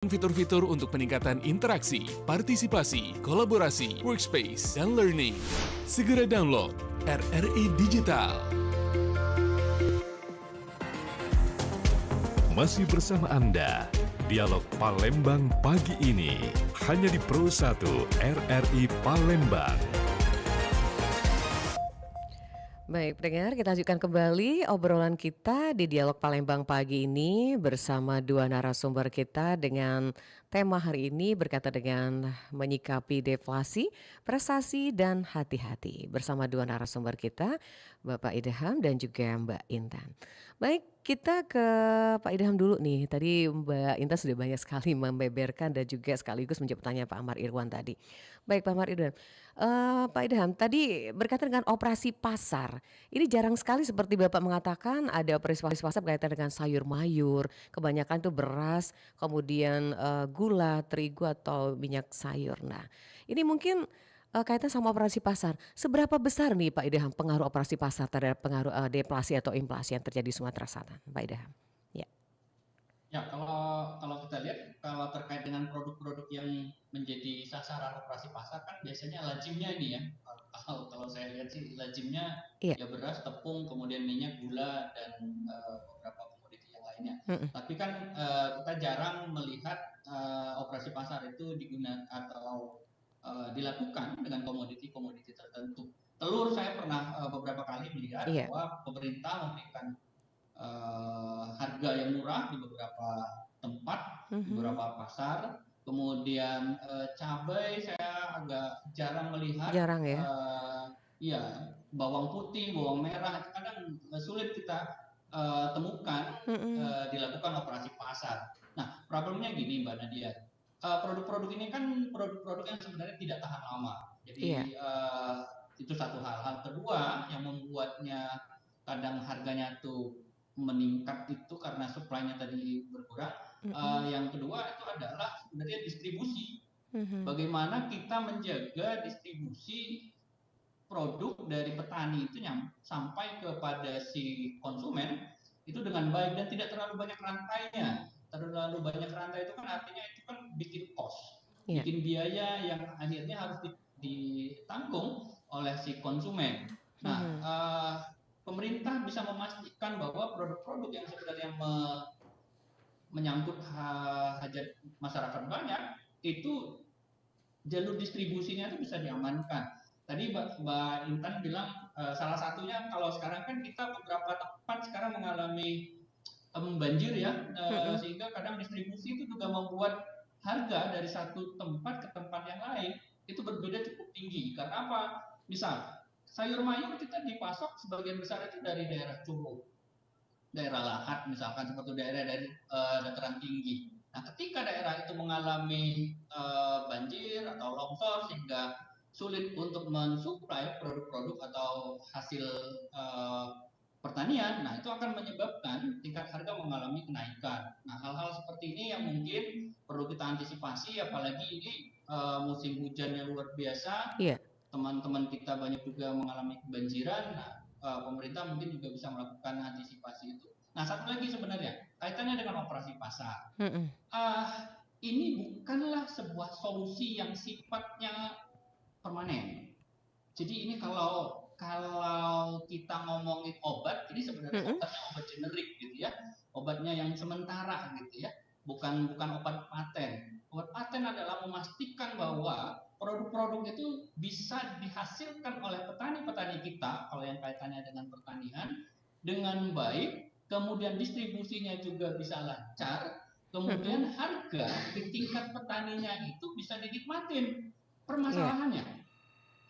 Fitur-fitur untuk peningkatan interaksi, partisipasi, kolaborasi, workspace, dan learning. Segera download RRI Digital. Masih bersama Anda, Dialog Palembang pagi ini, hanya di Pro 1 RRI Palembang. Baik, pendengar, kita lanjutkan kembali obrolan kita di Dialog Palembang pagi ini bersama dua narasumber kita dengan tema hari ini berkaitan dengan menyikapi deflasi, prestasi, dan hati-hati. Bersama dua narasumber kita, Bapak Idham dan juga Mbak Intan. Baik, kita ke Pak Idham dulu nih. Tadi Mbak Intan sudah banyak sekali membeberkan dan juga sekaligus menjawab pertanyaan Pak Amar Irwan tadi. Baik, Pak Amar Irwan. Pak Idham, tadi berkaitan dengan operasi pasar. Ini jarang sekali seperti Bapak mengatakan ada operasi pasar berkaitan dengan sayur mayur. Kebanyakan itu beras, kemudian gula, terigu atau minyak sayur. Nah, ini mungkin kaitan sama operasi pasar. Seberapa besar nih Pak Idham pengaruh operasi pasar terhadap pengaruh deflasi atau inflasi yang terjadi di Sumatera Selatan, Pak Idham? Ya. Ya, kalau kita lihat, kalau terkait dengan produk-produk yang menjadi sasaran operasi pasar kan biasanya lazimnya ini ya. Kalau saya lihat sih lazimnya Iya. ya beras, tepung, kemudian minyak, gula dan beberapa komoditi yang lainnya. Mm-mm. Tapi kan kita jarang melihat operasi pasar itu digunakan atau dilakukan dengan komoditi-komoditi tertentu. Telur saya pernah beberapa kali melihat Iya. bahwa pemerintah memberikan harga yang murah di beberapa tempat, di beberapa pasar. Kemudian cabai saya agak jarang melihat. Jarang ya? Ya, bawang putih, bawang merah kadang sulit kita temukan dilakukan operasi pasar. Nah, problemnya gini Mbak Nadia, produk-produk ini kan produk-produk yang sebenarnya tidak tahan lama. Jadi itu satu hal. Hal kedua yang membuatnya kadang harganya tuh meningkat itu karena supply-nya tadi berkurang. Yang kedua itu adalah sebenarnya distribusi. Bagaimana kita menjaga distribusi produk dari petani itu sampai kepada si konsumen itu dengan baik dan tidak terlalu banyak rantainya. Terlalu banyak rantai itu kan artinya itu kan bikin cost, bikin biaya yang akhirnya harus ditanggung oleh si konsumen. Nah, pemerintah bisa memastikan bahwa produk-produk yang sebenarnya menyangkut hajat masyarakat banyak itu jalur distribusinya itu bisa diamankan. Tadi Mbak Intan bilang salah satunya kalau sekarang kan kita beberapa tempat sekarang mengalami banjir ya, sehingga kadang distribusi itu juga membuat harga dari satu tempat ke tempat yang lain itu berbeda cukup tinggi. Karena apa? Misal sayur mayur kita dipasok sebagian besar itu dari daerah Curug, daerah Lahat misalkan, seperti daerah dari dataran tinggi. Nah, ketika daerah itu mengalami banjir atau longsor sehingga sulit untuk mensuplai produk-produk atau hasil pertanian, nah itu akan menyebabkan tingkat harga mengalami kenaikan. Nah, hal-hal seperti ini yang mungkin perlu kita antisipasi, apalagi ini musim hujan yang luar biasa. Iya. Teman-teman kita banyak juga mengalami kebanjiran. Nah, pemerintah mungkin juga bisa melakukan antisipasi itu. Nah, satu lagi sebenarnya kaitannya dengan operasi pasar. Ini bukanlah sebuah solusi yang sifatnya permanen. Jadi ini kalau kita ngomongin obat, ini sebenarnya obatnya obat generik gitu ya, obatnya yang sementara gitu ya, bukan obat paten. Obat paten adalah memastikan bahwa produk-produk itu bisa dihasilkan oleh petani-petani kita, kalau yang kaitannya dengan pertanian, dengan baik, kemudian distribusinya juga bisa lancar, kemudian harga di tingkat petaninya itu bisa dinikmatin. Permasalahannya,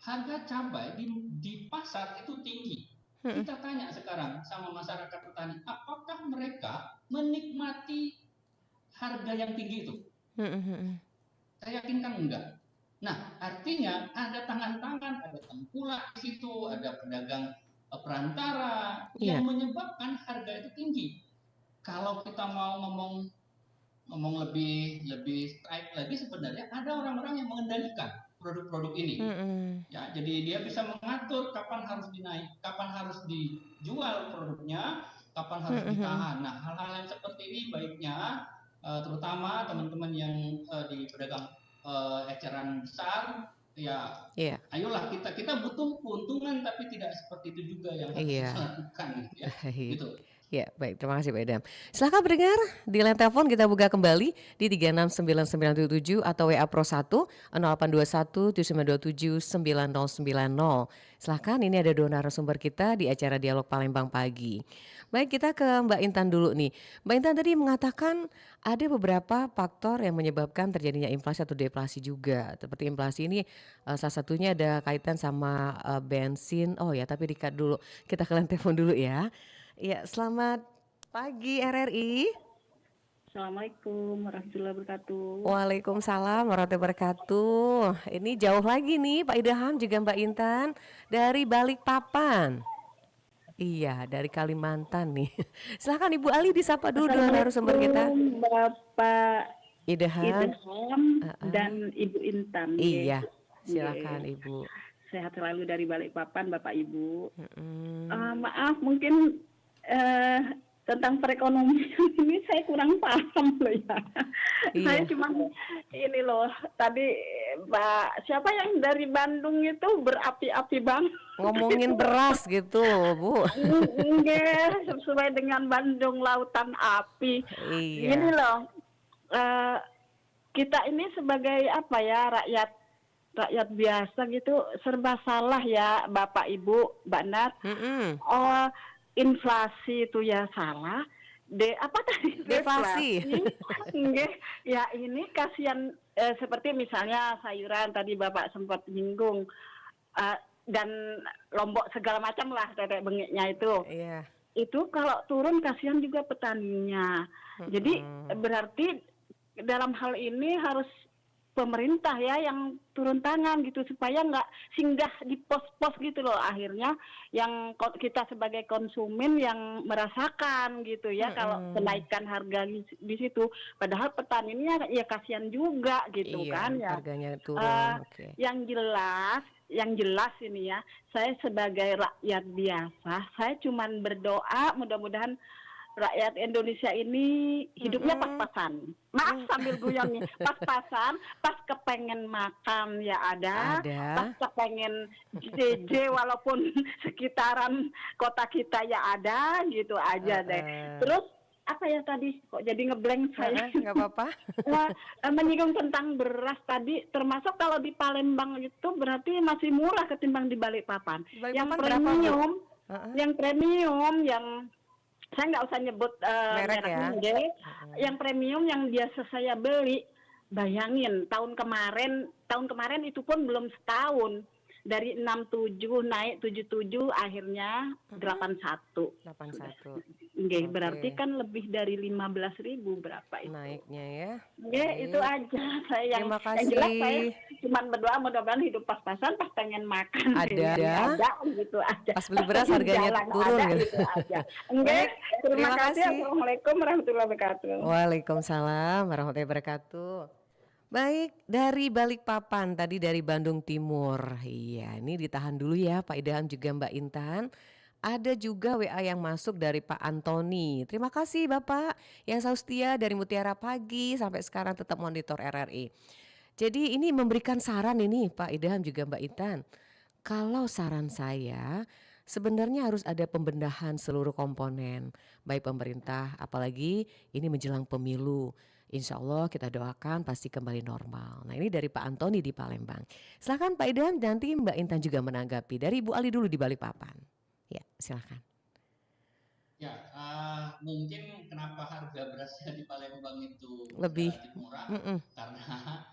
harga cabai di pasar itu tinggi. Kita tanya sekarang sama masyarakat petani, apakah mereka menikmati harga yang tinggi itu? Saya yakin kan enggak. Nah, artinya ada tangan-tangan, ada tengkulak di situ, ada pedagang perantara yang menyebabkan harga itu tinggi. Kalau kita mau ngomong lebih strike lagi, sebenarnya ada orang-orang yang mengendalikan produk-produk ini. Ya, jadi dia bisa mengatur kapan harus dinaik, kapan harus dijual produknya, kapan harus ditahan. Nah, hal-hal yang seperti ini baiknya terutama teman-teman yang di pedagang eceran besar, ya Iya. ayolah kita butuh keuntungan tapi tidak seperti itu juga yang harus Iya. kita lakukan gitu ya. Baik. Gitu. Ya, baik. Terima kasih Pak Idam. Silakan pendengar di line telepon kita buka kembali di 3699977 atau WA Pro 1 082179279090. Silakan, ini ada dua narasumber kita di acara Dialog Palembang pagi. Baik, kita ke Mbak Intan dulu nih. Mbak Intan tadi mengatakan ada beberapa faktor yang menyebabkan terjadinya inflasi atau deflasi juga. Seperti inflasi ini salah satunya ada kaitan sama bensin. Oh ya, tapi dikat dulu. Kita ke line telepon dulu ya. Ya, selamat pagi RRI. Assalamualaikum warahmatullahi wabarakatuh. Waalaikumsalam warahmatullahi wabarakatuh. Ini jauh lagi nih Pak Idham juga Mbak Intan dari Balikpapan. Iya, dari Kalimantan nih. Silakan Ibu Ali disapa dulu dua narasumber kita. Bapak Idham dan Ibu Intan. Iya, silakan Ibu. Sehat selalu dari Balikpapan Bapak Ibu. Maaf mungkin tentang perekonomian ini saya kurang paham loh ya. Iya. Saya cuma ini loh, tadi Mbak siapa yang dari Bandung itu berapi-api banget. Ngomongin beras gitu, Bu. Enggak, sesuai dengan Bandung lautan api. Iya. Gini loh, kita ini sebagai apa ya, rakyat biasa gitu serba salah ya Bapak Ibu, Mbak Nat. Inflasi itu ya salah. Apa tadi? Deflasi. Nggih, ya ini kasihan seperti misalnya sayuran tadi Bapak sempat nyinggung dan lombok segala macam lah tetek bengiknya itu. Iya. Itu kalau turun kasihan juga petaninya. Jadi berarti dalam hal ini harus pemerintah ya yang turun tangan gitu supaya nggak singgah di pos-pos gitu loh, akhirnya yang kita sebagai konsumen yang merasakan gitu ya kalau kenaikan harga di situ, padahal petaninya ya kasihan juga gitu kan ya. Harganya turun. Yang jelas ini ya, saya sebagai rakyat biasa, saya cuman berdoa mudah-mudahan rakyat Indonesia ini hidupnya pas-pasan. Maaf sambil guyon nih, pas-pasan, pas kepengen makan ya ada. Pas kepengen JJ walaupun sekitaran kota kita ya ada, gitu aja deh. Terus apa ya tadi kok jadi ngeblank saya? Nggak apa-apa. Menyinggung tentang beras tadi, termasuk kalau di Palembang itu berarti masih murah ketimbang di Balikpapan. Yang premium, yang saya nggak usah nyebut mereknya ya. Yang premium yang biasa saya beli, bayangin tahun kemarin itu pun belum setahun, dari 67 naik 77 akhirnya 81. Nggih, berarti kan lebih dari 15.000 berapa itu naiknya ya. Nggih, itu aja saya yang jelas saya cuma berdoa mudah-mudahan hidup pas-pasan, pas pengen makan ada gitu aja. Pas beli beras harganya turun gitu aja. Nggih, terima kasih. Assalamualaikum warahmatullahi wabarakatuh. Waalaikumsalam warahmatullahi wabarakatuh. Baik, dari Balikpapan tadi dari Bandung Timur. Iya, ini ditahan dulu ya Pak Idham juga Mbak Intan. Ada juga WA yang masuk dari Pak Antoni. Terima kasih Bapak yang selalu setia dari Mutiara Pagi sampai sekarang tetap monitor RRI. Jadi ini memberikan saran ini Pak Idham juga Mbak Intan. Kalau saran saya sebenarnya harus ada pembenahan seluruh komponen. Baik pemerintah, apalagi ini menjelang pemilu. Insya Allah kita doakan pasti kembali normal. Nah ini dari Pak Antoni di Palembang. Silakan Pak Idham, nanti Mbak Intan juga menanggapi. Dari Ibu Ali dulu di Balikpapan. Ya silakan. Ya mungkin kenapa harga berasnya di Palembang itu lebih murah karena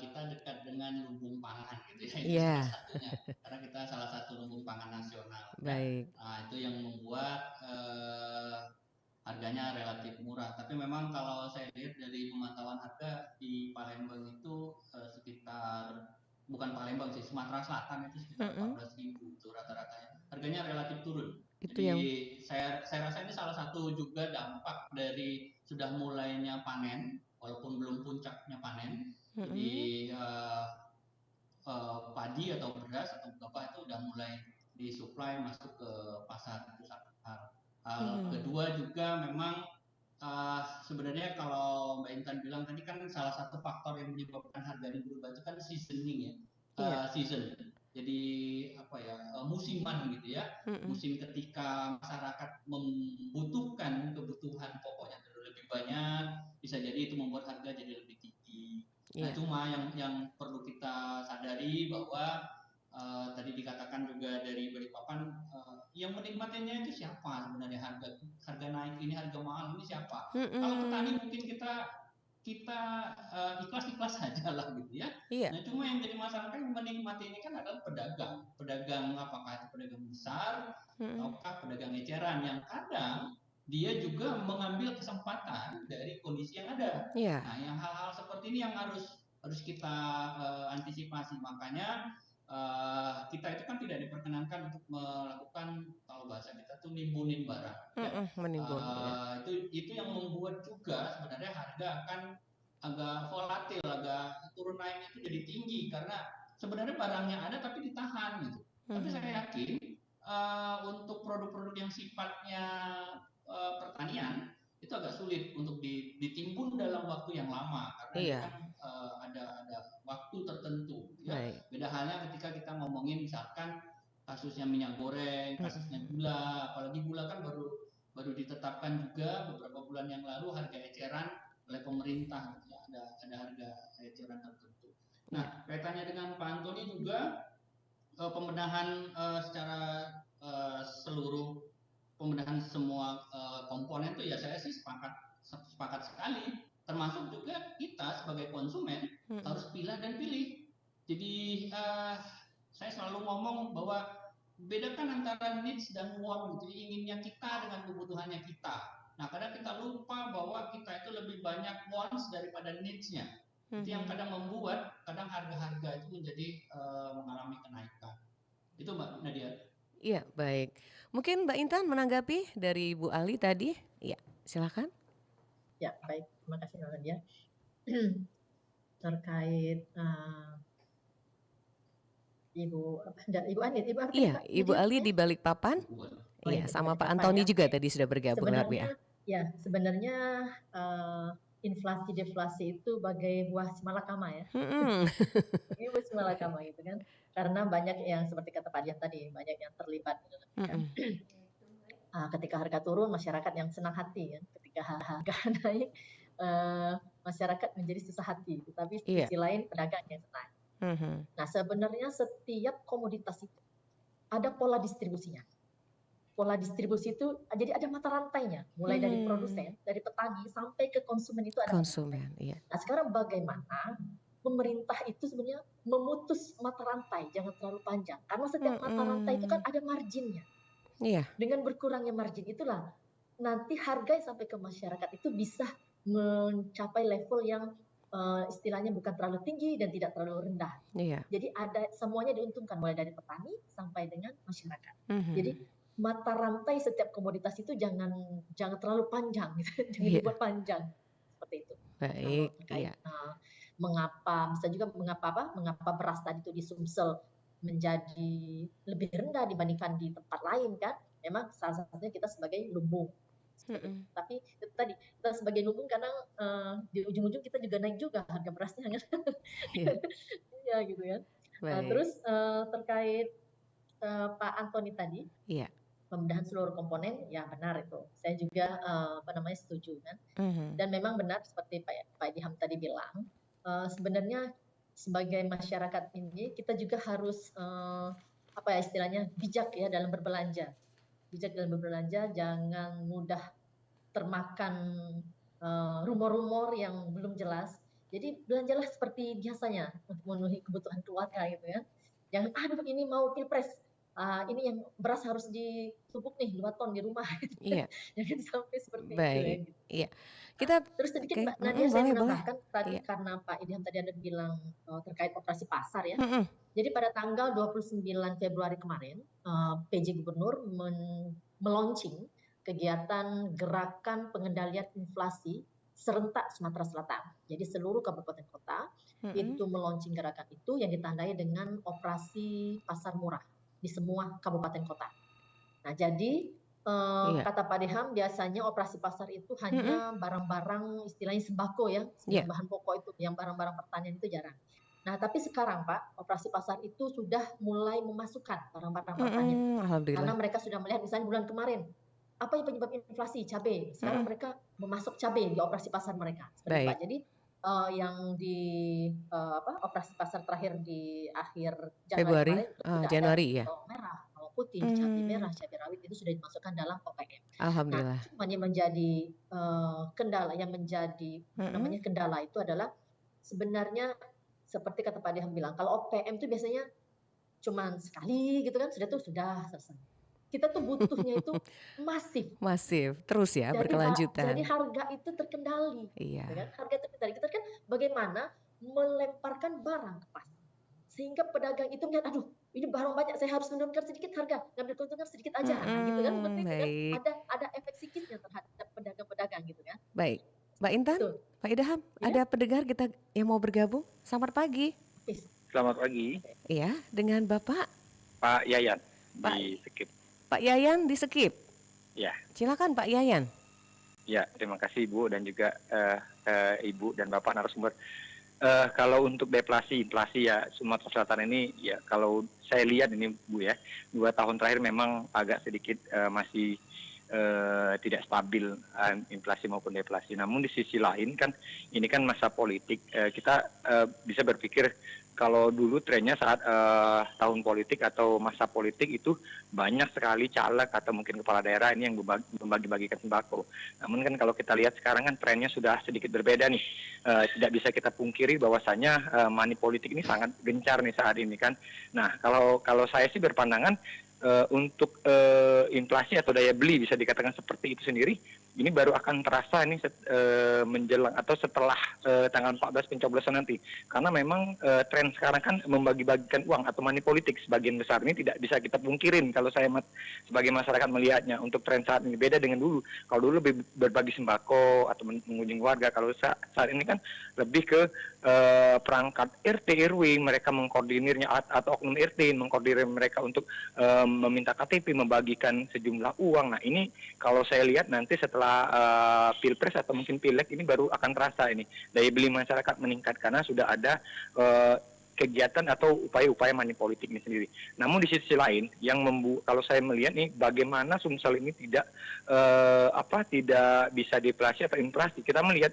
kita dekat dengan lumbung pangan gitu ya. Iya. Salah satunya. Karena kita salah satu lumbung pangan nasional. Baik. Nah, itu yang membuat harganya relatif murah, tapi memang kalau saya lihat dari pemantauan harga di Palembang itu sekitar, bukan Palembang sih, Sumatera Selatan itu sekitar 14.000 itu rata-ratanya. Harganya relatif turun. Itu jadi yang saya rasa ini salah satu juga dampak dari sudah mulainya panen, walaupun belum puncaknya panen. Jadi padi atau beras atau gabah itu udah mulai disuplai masuk ke pasar. Hal kedua juga memang Sebenarnya kalau Mbak Intan bilang tadi kan salah satu faktor yang menyebabkan harga ini berubah itu kan seasoning ya, Iya. season. Jadi apa ya, musiman gitu ya. Mm-mm. Musim ketika masyarakat membutuhkan kebutuhan pokoknya lebih banyak, bisa jadi itu membuat harga jadi lebih tinggi. Nah, Iya. cuma yang perlu kita sadari bahwa tadi dikatakan juga dari Balikpapan, yang menikmatinya itu siapa sebenarnya, harga harga naik ini, harga mahal ini siapa? Kalau petani Mm-mm. mungkin kita ikhlas-ikhlas saja lah gitu ya. Iya. Nah, cuma yang jadi masyarakat yang menikmati ini kan adalah pedagang. Pedagang apakah itu pedagang besar Mm-mm. ataukah pedagang eceran yang kadang dia juga mengambil kesempatan dari kondisi yang ada. Iya. Nah, yang hal-hal seperti ini yang harus harus kita antisipasi. Makanya kita itu kan tidak diperkenankan untuk melakukan, kalau bahasa kita tuh nimbunin barang ya. Mm-mm. Menimbun. Iya. Itu yang membuat juga sebenarnya harga akan agak volatil, agak turun naiknya itu jadi tinggi karena sebenarnya barangnya ada tapi ditahan gitu. Tapi saya Mhm. yakin untuk produk-produk yang sifatnya pertanian itu agak sulit untuk ditimbun dalam waktu yang lama karena dia Iya. kan ada waktu tertentu ya. Baik. Beda halnya ketika kita ngomongin misalkan kasusnya minyak goreng, kasusnya Mm-mm. gula, apalagi gula kan baru baru ditetapkan juga beberapa bulan yang lalu harga eceran oleh pemerintah gitu ya. Ada harga eceran tertentu. Iya. Nah, kaitannya dengan Pak Antoni juga pembenahan secara seluruh pembenahan semua komponen itu ya saya sih sepakat sekali, termasuk juga kita sebagai konsumen Mm-mm. harus pilih dan pilih. Jadi saya selalu ngomong bahwa bedakan antara needs dan want gitu, inginnya kita dengan kebutuhannya kita. Nah, kadang kita lupa bahwa kita itu lebih banyak wants daripada needs-nya. Itu yang Mhm. kadang membuat kadang harga-harga itu menjadi mengalami kenaikan. Itu Mbak Nadia. Iya, baik. Mungkin Mbak Intan menanggapi dari Bu Ali tadi? Iya, silakan. Ya, baik. Terima kasih Nadia. Terkait Ibu Anit, Ibu apa tadi Iya, Pak? Ibu Nadia? Ali di Balikpapan. Oh Iya, iya, di sama Pak Balikpapan Antoni ya. juga tadi sudah bergabung lewat WA. Sebenarnya inflasi deflasi itu bagai buah simalakama ya. Mm-mm. Ini buah simalakama gitu kan. Karena banyak yang seperti kata Pak Dian tadi, banyak yang terlibat gitu kan. Ketika harga turun, masyarakat yang senang hati kan. Ketika harga naik, masyarakat menjadi susah hati. Tetapi di Iya. sisi lain pedagang yang senang. Nah, sebenarnya setiap komoditas itu ada pola distribusinya. Pola distribusi itu jadi ada mata rantainya, mulai dari produsen, dari petani sampai ke konsumen itu ada konsumen. Iya. Nah, sekarang bagaimana pemerintah itu sebenarnya memutus mata rantai, jangan terlalu panjang, karena setiap mata rantai itu kan ada marginnya. Iya. Dengan berkurangnya margin itulah nanti harga yang sampai ke masyarakat itu bisa mencapai level yang istilahnya bukan terlalu tinggi dan tidak terlalu rendah. Iya. Jadi ada semuanya diuntungkan mulai dari petani sampai dengan masyarakat. Jadi mata rantai setiap komoditas itu jangan terlalu panjang, jangan dibuat panjang seperti itu. Baik. Iya. Mengapa bisa juga mengapa beras tadi itu di Sumsel menjadi lebih rendah dibandingkan di tempat lain kan? Memang salah satunya kita sebagai lumbung. Tapi itu tadi kita sebagai lumbung kadang di ujung-ujung kita juga naik juga harga berasnya kan? Iya gitu kan. Terus terkait Pak Antoni tadi, pembedahan seluruh komponen, ya benar itu. Saya juga setuju kan. Dan memang benar seperti Pak Idham tadi bilang, sebenarnya sebagai masyarakat ini kita juga harus istilahnya bijak ya dalam berbelanja. Bijak dalam berbelanja, jangan mudah termakan rumor-rumor yang belum jelas. Jadi belanjalah seperti biasanya untuk memenuhi kebutuhan keluarga gitu ya. Jangan aduh ini mau pilpres, ini yang beras harus ditumpuk nih 2 ton di rumah. Iya. Jangan sampai seperti itu ya. Baik. Iya. Kita terus sedikit Mbak Nadia saya menambahkan tadi karena Pak Idham tadi ada bilang terkait operasi pasar ya. Jadi pada tanggal 29 Februari kemarin, PJ Gubernur meluncing kegiatan gerakan pengendalian inflasi serentak Sumatera Selatan. Jadi seluruh kabupaten kota itu meluncing gerakan itu yang ditandai dengan operasi pasar murah di semua kabupaten kota. Nah, jadi Iya. kata Pak Deham biasanya operasi pasar itu hanya barang-barang istilahnya sembako ya, Iya. yang bahan pokok itu, yang barang-barang pertanian itu jarang. Nah, tapi sekarang Pak, operasi pasar itu sudah mulai memasukkan barang-barang pertanian. Karena Alhamdulillah. mereka sudah melihat misalnya bulan kemarin, apa yang penyebab inflasi? Cabai. Sekarang mereka memasuk cabai di operasi pasar mereka. Seperti Baik. Pak. Jadi yang di operasi pasar terakhir di akhir Januari Februari? kemarin itu sudah ada Januari ya? bawang merah, bawang putih, cabai merah, cabai rawit itu sudah dimasukkan dalam OPM. Nah, Alhamdulillah. cuman yang menjadi kendala, yang menjadi namanya kendala itu adalah sebenarnya seperti kata Pak Deham bilang, kalau OPM itu biasanya cuman sekali gitu kan, sudah selesai. Kita tuh butuhnya itu masif. Masif, terus ya Jadi berkelanjutan. harga itu terkendali. Iya. Ya kan? Harga terkendali. Kita kan bagaimana melemparkan barang ke pasar. Sehingga pedagang itu melihat, aduh ini barang banyak, saya harus menurunkan sedikit harga, ngambil keuntungan sedikit aja. Nah, gitu kan, seperti itu kan. Baik. Ada efek psikisnya terhadap pedagang-pedagang gitu kan. Baik. Mbak Intan, Betul. Pak Idham, Ya. ada pendengar kita yang mau bergabung. Selamat pagi. Selamat pagi, Iya, dengan Bapak Pak Yayan Pak- di Sekip. Pak Yayan di Sekip. Ya, Silakan Pak Yayan. ya, terima kasih Ibu dan juga Ibu dan Bapak narasumber. Kalau untuk deflasi, inflasi ya Sumatera Selatan ini ya kalau saya lihat ini Bu ya, 2 tahun terakhir memang agak sedikit masih tidak stabil inflasi maupun deflasi. Namun di sisi lain kan ini kan masa politik, kita bisa berpikir kalau dulu trennya saat tahun politik atau masa politik itu banyak sekali caleg atau mungkin kepala daerah ini yang membagi-bagikan sembako. Namun kan kalau kita lihat sekarang kan trennya sudah sedikit berbeda nih. Tidak bisa kita pungkiri bahwasanya money politik ini sangat gencar nih saat ini kan. Nah kalau saya sih berpandangan untuk inflasi atau daya beli bisa dikatakan seperti itu sendiri, ini baru akan terasa ini menjelang atau setelah tanggal 14 pencoblosan nanti. Karena memang tren sekarang kan membagi-bagikan uang atau money politik sebagian besar ini tidak bisa kita pungkirin kalau saya sebagai masyarakat melihatnya. Untuk tren saat ini beda dengan dulu. Kalau dulu lebih berbagi sembako atau mengunjungi warga, kalau saat ini kan lebih ke perangkat RT RW, mereka mengkoordinirnya atau oknum RT mengkoordinir mereka untuk meminta KTP, membagikan sejumlah uang. Nah ini kalau saya lihat nanti setelah Pilpres atau mungkin Pileg ini baru akan terasa ini daya beli masyarakat meningkat karena sudah ada kegiatan atau upaya-upaya money politik ini sendiri. Namun di sisi lain yang kalau saya melihat nih bagaimana Sumsel ini tidak bisa deflasi atau inflasi. Kita melihat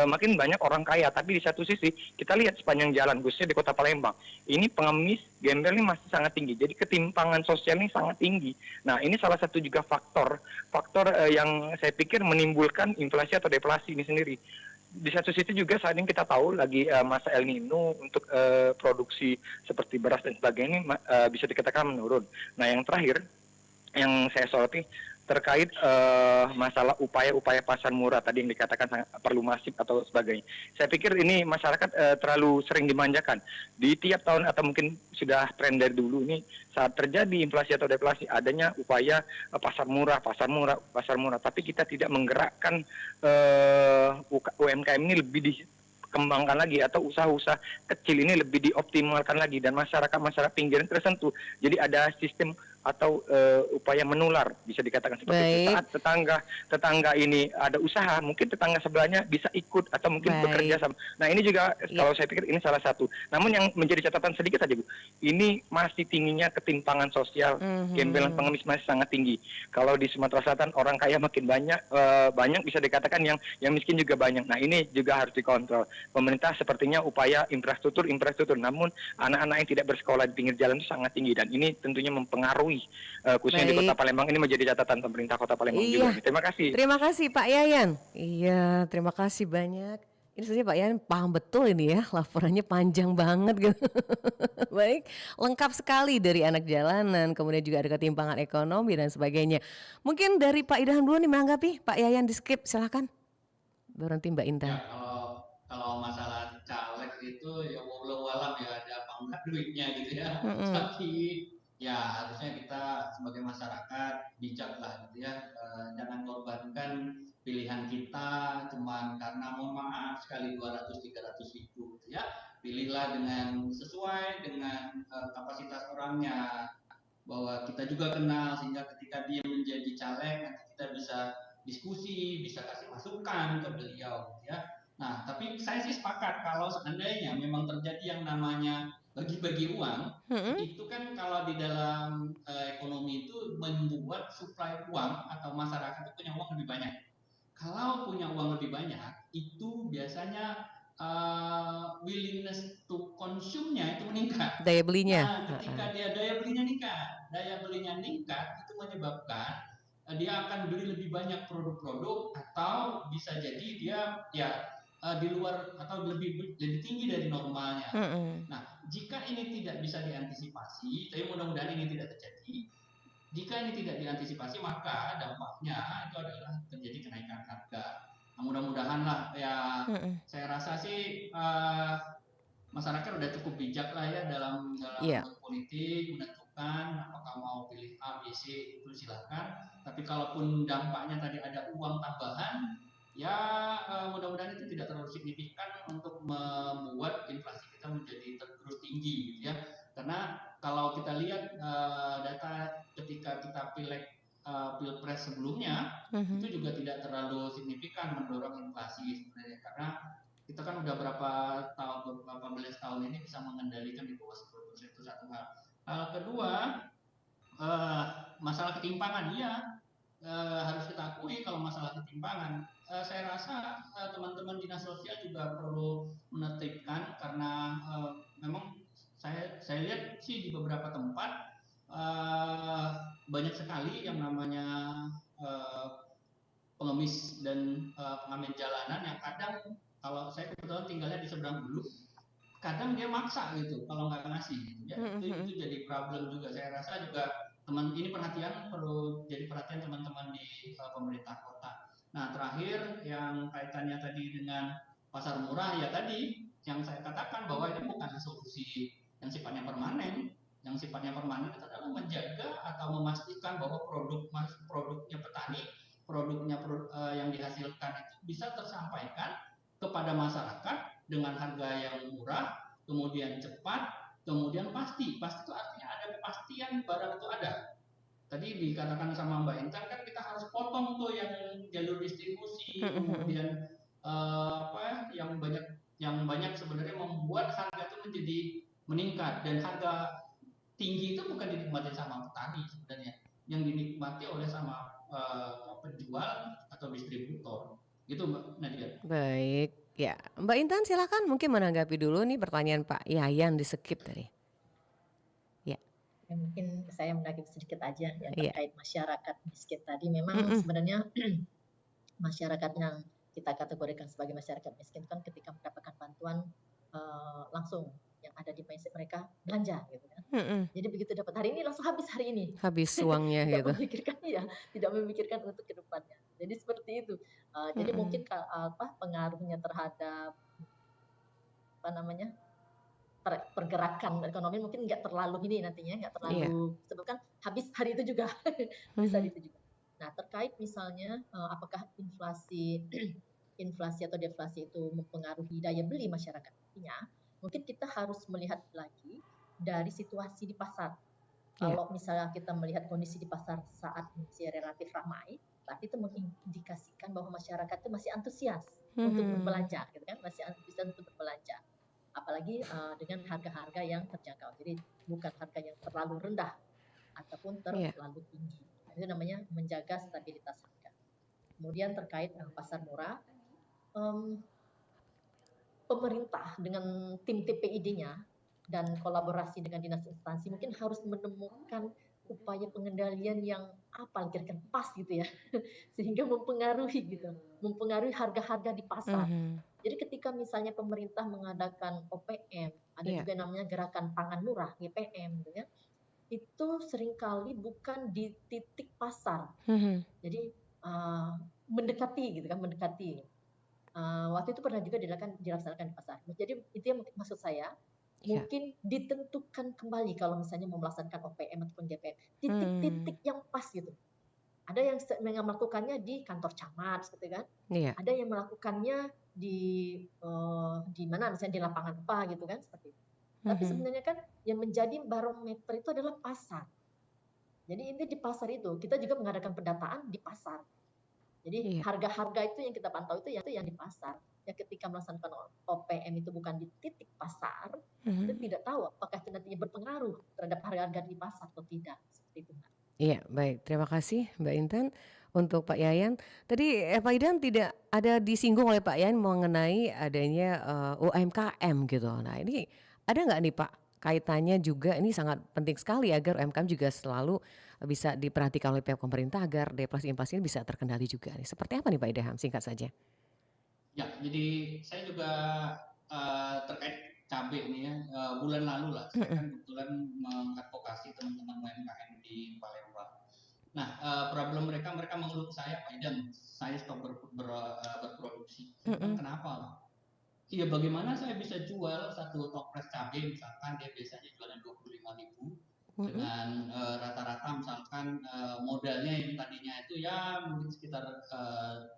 makin banyak orang kaya, tapi di satu sisi kita lihat sepanjang jalan khususnya di Kota Palembang ini pengemis gembel ini masih sangat tinggi. Jadi ketimpangan sosial ini sangat tinggi. Nah ini salah satu juga faktor yang saya pikir menimbulkan inflasi atau deflasi ini sendiri. Di satu sisi juga saat ini kita tahu lagi masa El Nino untuk produksi seperti beras dan sebagainya ini bisa dikatakan menurun. Nah yang terakhir yang saya soroti terkait masalah upaya-upaya pasar murah tadi yang dikatakan perlu masif atau sebagainya. Saya pikir ini masyarakat terlalu sering dimanjakan. Di tiap tahun atau mungkin sudah tren dari dulu ini saat terjadi inflasi atau deflasi adanya upaya pasar murah. Tapi kita tidak menggerakkan UMKM ini lebih dikembangkan lagi atau usaha-usaha kecil ini lebih dioptimalkan lagi dan masyarakat pinggiran tersentuh. Jadi ada sistem atau upaya menular bisa dikatakan seperti itu. Saat tetangga ini ada usaha, mungkin tetangga sebelahnya bisa ikut atau mungkin bekerja sama. Nah ini juga kalau saya pikir ini salah satu. Namun yang menjadi catatan sedikit saja Bu, ini masih tingginya ketimpangan sosial, gembelan pengemis masih sangat tinggi. Kalau di Sumatera Selatan orang kaya makin banyak bisa dikatakan yang miskin juga banyak. Nah ini juga harus dikontrol. Pemerintah sepertinya upaya infrastruktur, namun anak-anak yang tidak bersekolah di pinggir jalan itu sangat tinggi dan ini tentunya mempengaruhi khususnya di Kota Palembang ini menjadi catatan pemerintah Kota Palembang juga. Terima kasih. Terima kasih Pak Yayan. Iya, terima kasih banyak. Ini sebenarnya Pak Yayan paham betul ini ya, laporannya panjang banget gitu. Baik, lengkap sekali dari anak jalanan, kemudian juga ada ketimpangan ekonomi dan sebagainya. Mungkin dari Pak Idham dulu nih menanggapi, Pak Yayan di skip, silakan. Baru nanti Mbak Intan. Ya, kalau masalah caleg itu ya wallahu alam ya ada apa enggak duitnya gitu ya. Tapi ya harusnya kita sebagai masyarakat bijak lah gitu ya, jangan korbankan pilihan kita cuman karena mohon maaf sekali 200-300 ribu gitu ya. Pilihlah dengan sesuai dengan kapasitas orangnya, bahwa kita juga kenal sehingga ketika dia menjadi caleg, nanti kita bisa diskusi, bisa kasih masukan ke beliau, ya. Nah, tapi saya sih sepakat kalau seandainya memang terjadi yang namanya bagi-bagi uang, itu kan kalau di dalam ekonomi itu membuat suplai uang atau masyarakat itu punya uang lebih banyak. Kalau punya uang lebih banyak, itu biasanya willingness to consume-nya itu meningkat. Daya belinya. Nah, ketika dia daya belinya meningkat, itu menyebabkan dia akan beli lebih banyak produk-produk atau bisa jadi dia ya di luar atau lebih tinggi dari normalnya. Nah, jika ini tidak bisa diantisipasi, tapi mudah-mudahan ini tidak terjadi. Jika ini tidak diantisipasi, maka dampaknya itu adalah terjadi kenaikan harga. Nah, mudah-mudahan lah ya. Saya rasa sih masyarakat udah cukup bijak lah ya dalam politik, menentukan apakah mau pilih A, B, C, itu silakan. Tapi kalaupun dampaknya tadi ada uang tambahan, ya mudah-mudahan itu tidak terlalu signifikan untuk membuat inflasi kita menjadi terus tinggi, gitu ya. Karena kalau kita lihat data ketika kita pilpres sebelumnya, itu juga tidak terlalu signifikan mendorong inflasi sebenarnya, karena kita kan udah berapa belas tahun ini bisa mengendalikan di bawah 10%, itu satu hal. Hal kedua, masalah ketimpangan, harus kita akui kalau masalah ketimpangan. Saya rasa teman-teman dinas sosial juga perlu menertibkan, karena memang saya lihat sih di beberapa tempat banyak sekali yang namanya pengemis dan pengamen jalanan yang kadang, kalau saya kebetulan tinggalnya di seberang dulu, kadang dia maksa gitu kalau nggak ngasih, gitu ya. Itu jadi problem juga. Saya rasa juga ini perlu jadi perhatian teman-teman di pemerintah kota. Nah, terakhir yang kaitannya tadi dengan pasar murah, ya tadi yang saya katakan bahwa ini bukan solusi yang sifatnya permanen. Yang sifatnya permanen itu adalah menjaga atau memastikan bahwa produknya petani, yang dihasilkan itu bisa tersampaikan kepada masyarakat dengan harga yang murah, kemudian cepat, kemudian pasti. Pasti itu artinya ada kepastian barang itu ada. Tadi dikatakan sama Mbak Intan kan kita harus potong tuh yang jalur distribusi, kemudian yang banyak sebenarnya membuat harga itu menjadi meningkat, dan harga tinggi itu bukan dinikmati sama petani sebenarnya, yang dinikmati oleh sama penjual atau distributor. Gitu Mbak Nadia. Baik, ya. Mbak Intan silakan mungkin menanggapi dulu nih pertanyaan Pak Yayan di skip tadi. Ya, mungkin saya menanggapi sedikit aja yang terkait masyarakat miskin tadi. Memang sebenarnya masyarakat yang kita kategorikan sebagai masyarakat miskin kan ketika mendapatkan bantuan langsung yang ada di mindset mereka belanja gitu kan. Jadi begitu dapat hari ini langsung habis hari ini. Habis uangnya tidak gitu. tidak memikirkan untuk kedepannya. Jadi seperti itu. Jadi mungkin pengaruhnya terhadap pergerakan ekonomi mungkin nggak terlalu ini nantinya, nggak terlalu sebutkan habis hari itu juga. Bisa hari itu juga. Nah, terkait misalnya apakah inflasi atau deflasi itu mempengaruhi daya beli masyarakat, artinya mungkin kita harus melihat lagi dari situasi di pasar. Kalau misalnya kita melihat kondisi di pasar saat masih relatif ramai, berarti itu mengindikasikan bahwa masyarakat itu masih antusias untuk berbelanja, gitu kan? Masih antusias untuk berbelanja. Apalagi dengan harga-harga yang terjangkau. Jadi bukan harga yang terlalu rendah ataupun terlalu tinggi. Itu namanya menjaga stabilitas harga. Kemudian terkait pasar murah, pemerintah dengan tim TPID-nya dan kolaborasi dengan dinas instansi mungkin harus menemukan upaya pengendalian yang kira-kira pas gitu ya, sehingga mempengaruhi harga-harga di pasar. Jadi ketika misalnya pemerintah mengadakan OPM, ada juga namanya gerakan pangan murah GPM, gitu ya, itu seringkali bukan di titik pasar, jadi mendekati. Waktu itu pernah juga dilaksanakan di pasar. Jadi itu yang maksud saya. Mungkin ditentukan kembali kalau misalnya mau melaksanakan OPM ataupun GPM, titik-titik yang pas gitu. Ada yang melakukannya di kantor camat, gitu kan? Ada yang melakukannya di mana, misalnya di lapangan apa gitu kan, seperti itu. Tapi sebenarnya kan yang menjadi barometer itu adalah pasar. Jadi ini di pasar itu, kita juga mengadakan pendataan di pasar. Jadi Iya. harga-harga itu yang kita pantau itu yang di pasar. Ya ketika melaksanakan OPM itu bukan di titik pasar, kita Mhm. tidak tahu apakah itu nantinya berpengaruh terhadap harga-harga di pasar atau tidak. Seperti itu, Mbak. Iya, baik. Terima kasih Mbak Intan. Untuk Pak Yayan, tadi Pak Idan tidak ada disinggung oleh Pak Yayan mengenai adanya UMKM gitu. Nah, ini ada nggak nih Pak kaitannya juga ini sangat penting sekali agar UMKM juga selalu bisa diperhatikan oleh pihak pemerintah agar deflasi inflasi ini bisa terkendali juga nih. Seperti apa nih Pak Idham? Singkat saja. Ya, jadi saya juga terkait cabai nih ya, bulan lalu lah, saya Mhm. kan kebetulan mengadvokasi teman-teman UMKM di Palembang. Nah, problem mereka mengeluh ke saya, Pak Idan, saya stop berproduksi. Saya bilang, Mhm. kenapa? Iya, bagaimana saya bisa jual satu toples cabai misalkan dia biasanya jualnya 25.000 Mhm. dengan rata-rata misalkan modalnya yang tadinya itu ya mungkin sekitar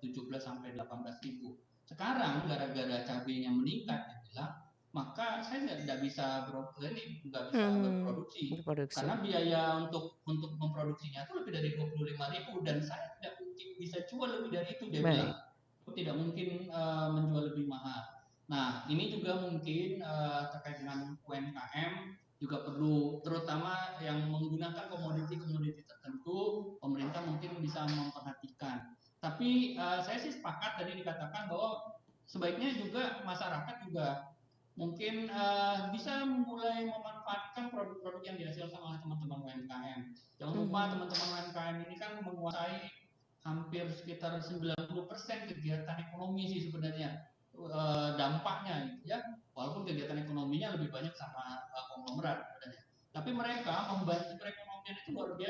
17 sampai 18.000. Sekarang gara-gara cabainya meningkat, dia bilang, maka saya nggak bisa nggak bisa Mhm. berproduksi Berproduksi. karena biaya untuk memproduksinya itu lebih dari 25.000 dan saya tidak mungkin bisa jual lebih dari itu, dia bilang. Baik. Aku tidak mungkin menjual lebih mahal. Nah, ini juga mungkin terkait dengan UMKM juga perlu, terutama yang menggunakan komoditi-komoditi tertentu, pemerintah mungkin bisa memperhatikan. Tapi saya sih sepakat tadi dikatakan bahwa sebaiknya juga masyarakat juga mungkin bisa mulai memanfaatkan produk-produk yang dihasilkan oleh teman-teman UMKM. Jangan lupa Mhm. teman-teman UMKM ini kan menguasai hampir sekitar 90% kegiatan ekonomi sih sebenarnya, dampaknya gitu ya. Walaupun kegiatan ekonominya lebih banyak sama konglomerat sebenarnya. Tapi mereka membantu perekonomian itu luar biasa.